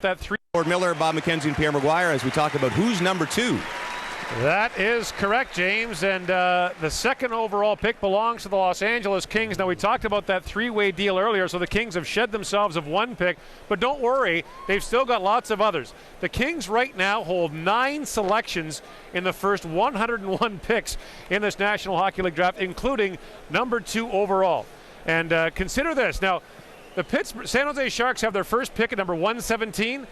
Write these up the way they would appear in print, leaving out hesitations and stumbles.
That three. Ford Miller, Bob McKenzie, and Pierre Maguire as we talk about who's number 2. That is correct, James. And the second overall pick belongs to the Los Angeles Kings. Now, we talked about that three-way deal earlier, so the Kings have shed themselves of one pick. But don't worry, they've still got lots of others. The Kings right now hold 9 selections in the first 101 picks in this National Hockey League draft, including number 2 overall. And consider this. Now, the San Jose Sharks have their first pick at number 117.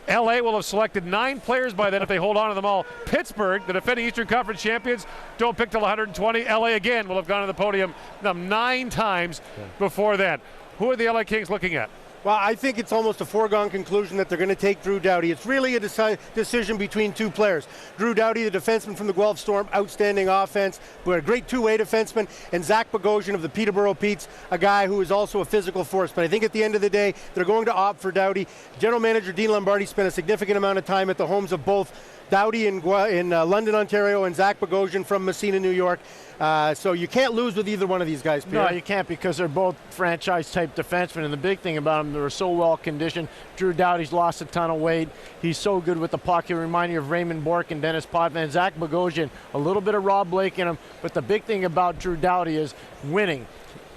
LA will have selected 9 players by then if they hold on to them all. Pittsburgh, the defending Eastern Conference champions, don't pick till 120. LA again will have gone to the podium 9 times before then. Who are the LA Kings looking at? Well, I think it's almost a foregone conclusion that they're going to take Drew Doughty. It's really a decision between 2 players. Drew Doughty, the defenseman from the Guelph Storm, outstanding offense, but a great two-way defenseman, and Zach Bogosian of the Peterborough Petes, a guy who is also a physical force. But I think at the end of the day, they're going to opt for Doughty. General Manager Dean Lombardi spent a significant amount of time at the homes of both Doughty in London, Ontario, and Zach Bogosian from Messina, New York. So you can't lose with either one of these guys, Pierre. No, you can't, because they're both franchise-type defensemen, and the big thing about them, they're so well-conditioned. Drew Doughty's lost a ton of weight. He's so good with the puck. He reminds you of Raymond Bourque and Dennis Potvin. Zach Bogosian, a little bit of Rob Blake in him, but the big thing about Drew Doughty is winning.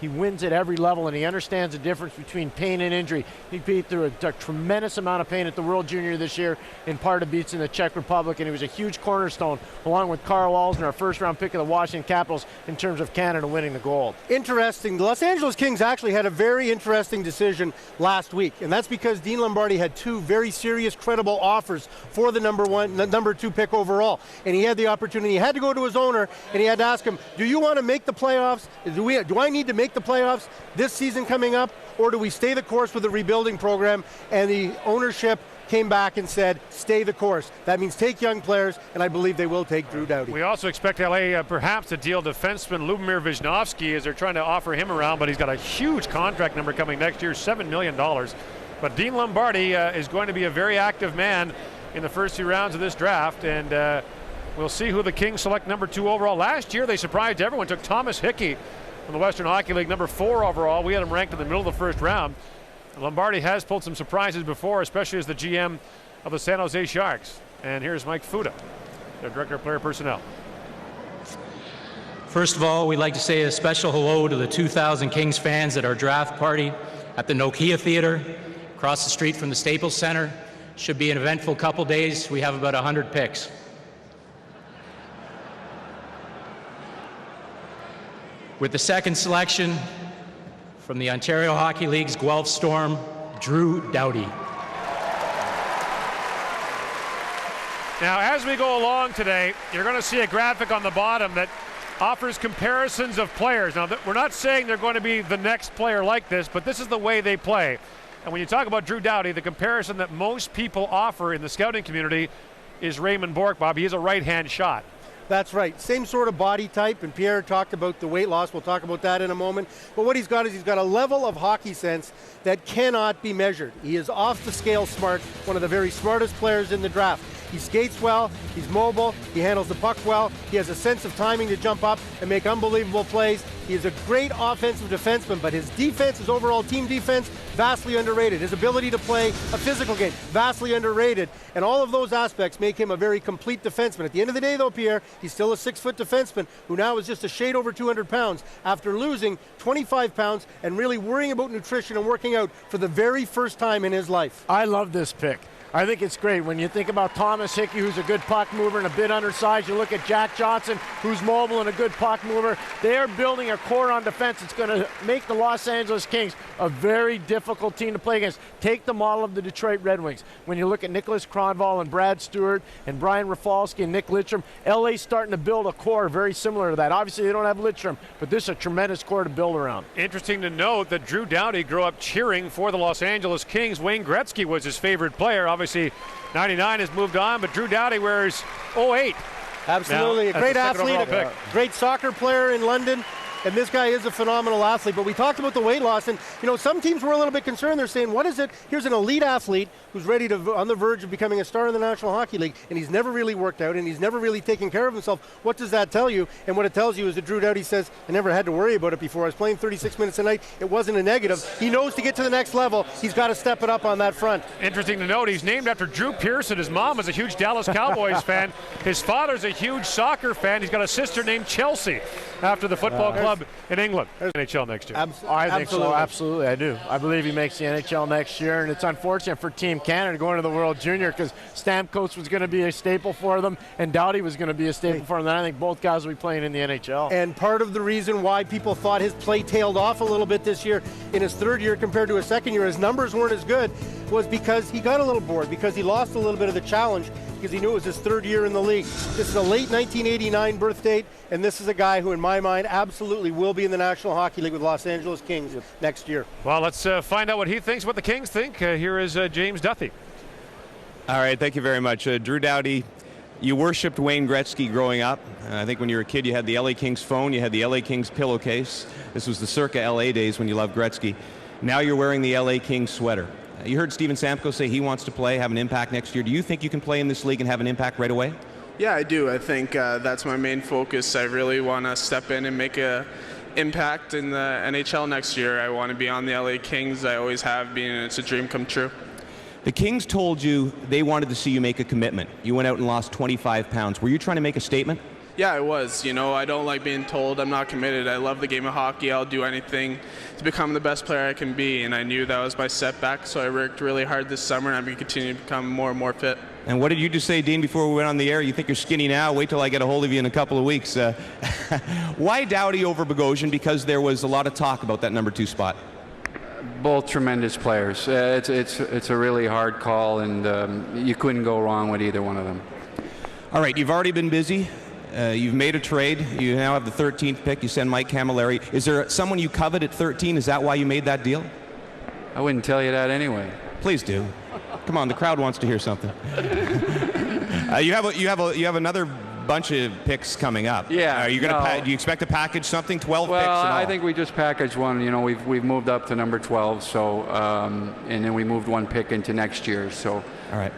He wins at every level, and he understands the difference between pain and injury. He beat through a tremendous amount of pain at the World Junior this year in Pardubice in the Czech Republic, and he was a huge cornerstone, along with Carl Alsner, our first-round pick of the Washington Capitals, in terms of Canada winning the gold. Interesting. The Los Angeles Kings actually had a very interesting decision last week, and that's because Dean Lombardi had 2 very serious, credible offers for the number 2 pick overall, and he had the opportunity. He had to go to his owner, and he had to ask him, do you want to make the playoffs? Do I need to make the playoffs this season coming up, or do we stay the course with the rebuilding program? And the ownership came back and said, stay the course. That means take young players, and I believe they will take Drew Doughty. We also expect LA perhaps to deal defenseman Lubomir Wisnowski as they're trying to offer him around, but he's got a huge contract number coming next year, $7 million. But Dean Lombardi is going to be a very active man in the first 2 rounds of this draft, and we'll see who the Kings select number 2 overall. Last year they surprised everyone, took Thomas Hickey from the Western Hockey League, number 4 overall. We had him ranked in the middle of the first round. Lombardi has pulled some surprises before, especially as the GM of the San Jose Sharks. And here's Mike Fuda, their Director of Player Personnel. First of all, we'd like to say a special hello to the 2,000 Kings fans at our draft party at the Nokia Theater, across the street from the Staples Center. Should be an eventful couple days. We have about 100 picks. With the second selection from the Ontario Hockey League's Guelph Storm, Drew Doughty. Now, as we go along today, you're going to see a graphic on the bottom that offers comparisons of players. Now, we're not saying they're going to be the next player like this, but this is the way they play. And when you talk about Drew Doughty, the comparison that most people offer in the scouting community is Raymond Bourque, Bob. He is a right-hand shot. That's right. Same sort of body type, and Pierre talked about the weight loss. We'll talk about that in a moment. But what he's got is he's got a level of hockey sense that cannot be measured. He is off the scale smart, one of the very smartest players in the draft. He skates well, he's mobile, he handles the puck well, he has a sense of timing to jump up and make unbelievable plays. He is a great offensive defenseman, but his defense, his overall team defense, vastly underrated. His ability to play a physical game, vastly underrated. And all of those aspects make him a very complete defenseman. At the end of the day, though, Pierre, he's still a 6-foot defenseman who now is just a shade over 200 pounds after losing 25 pounds and really worrying about nutrition and working out for the very first time in his life. I love this pick. I think it's great. When you think about Thomas Hickey, who's a good puck mover and a bit undersized, you look at Jack Johnson, who's mobile and a good puck mover. They are building a core on defense that's going to make the Los Angeles Kings a very difficult team to play against. Take the model of the Detroit Red Wings. When you look at Nicholas Kronwall and Brad Stewart and Brian Rafalski and Nick Lidstrom, LA's starting to build a core very similar to that. Obviously, they don't have Lidstrom, but this is a tremendous core to build around. Interesting to note that Drew Doughty grew up cheering for the Los Angeles Kings. Wayne Gretzky was his favorite player. Obviously, 99 has moved on, but Drew Doughty wears 08. Absolutely. Now, a great athlete, a great soccer player in London. And this guy is a phenomenal athlete. But we talked about the weight loss, and some teams were a little bit concerned. They're saying, what is it? Here's an elite athlete who's ready to, on the verge of becoming a star in the National Hockey League, and he's never really worked out, and he's never really taken care of himself. What does that tell you? And what it tells you is that Drew Doughty says, I never had to worry about it before. I was playing 36 minutes a night. It wasn't a negative. He knows to get to the next level, he's got to step it up on that front. Interesting to note, he's named after Drew Pearson. His mom is a huge Dallas Cowboys fan. His father's a huge soccer fan. He's got a sister named Chelsea after the football club in England. NHL next year. I think so, absolutely, I do. I believe he makes the NHL next year, and it's unfortunate for Team Canada going to the World Junior because Stamkos was going to be a staple for them, and Doughty was going to be a staple for them. And I think both guys will be playing in the NHL. And part of the reason why people thought his play tailed off a little bit this year in his third year compared to his second year, his numbers weren't as good, was because he got a little bored, because he lost a little bit of the challenge, because he knew it was his third year in the league. This is a late 1989 birth date, and this is a guy who, in my mind, absolutely will be in the National Hockey League with Los Angeles Kings next year. Well, let's find out what he thinks, what the Kings think. Here is James Duthie. All right, thank you very much. Drew Doughty, you worshipped Wayne Gretzky growing up. I think when you were a kid, you had the LA Kings phone, you had the LA Kings pillowcase. This was the circa LA days when you loved Gretzky. Now you're wearing the LA Kings sweater. You heard Steven Stamkos say he wants to play, have an impact next year. Do you think you can play in this league and have an impact right away? Yeah, I do. I think that's my main focus. I really want to step in and make an impact in the NHL next year. I want to be on the LA Kings. I always have been, and it's a dream come true. The Kings told you they wanted to see you make a commitment. You went out and lost 25 pounds. Were you trying to make a statement? Yeah, I was. I don't like being told I'm not committed. I love the game of hockey. I'll do anything to become the best player I can be, and I knew that was my setback, so I worked really hard this summer, and I'm going to continue to become more and more fit. And what did you just say, Dean, before we went on the air? You think you're skinny now? Wait till I get a hold of you in a couple of weeks. Why Doughty over Bogosian? Because there was a lot of talk about that number 2 spot. Both tremendous players. It's a really hard call, and you couldn't go wrong with either one of them. All right, you've already been busy. You've made a trade. You now have the 13th pick. You send Mike Camilleri. Is there someone you covet at 13? Is that why you made that deal? I wouldn't tell you that anyway. Please do. Come on, the crowd wants to hear something. You have another bunch of picks coming up. Yeah. Are you going to do you expect to package something? 12 picks. Well, and all? I think we just packaged one. We've moved up to number 12. So and then we moved one pick into next year. So. All right.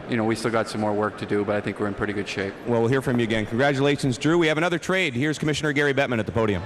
We still got some more work to do, but I think we're in pretty good shape. Well, we'll hear from you again. Congratulations, Drew. We have another trade. Here's Commissioner Gary Bettman at the podium.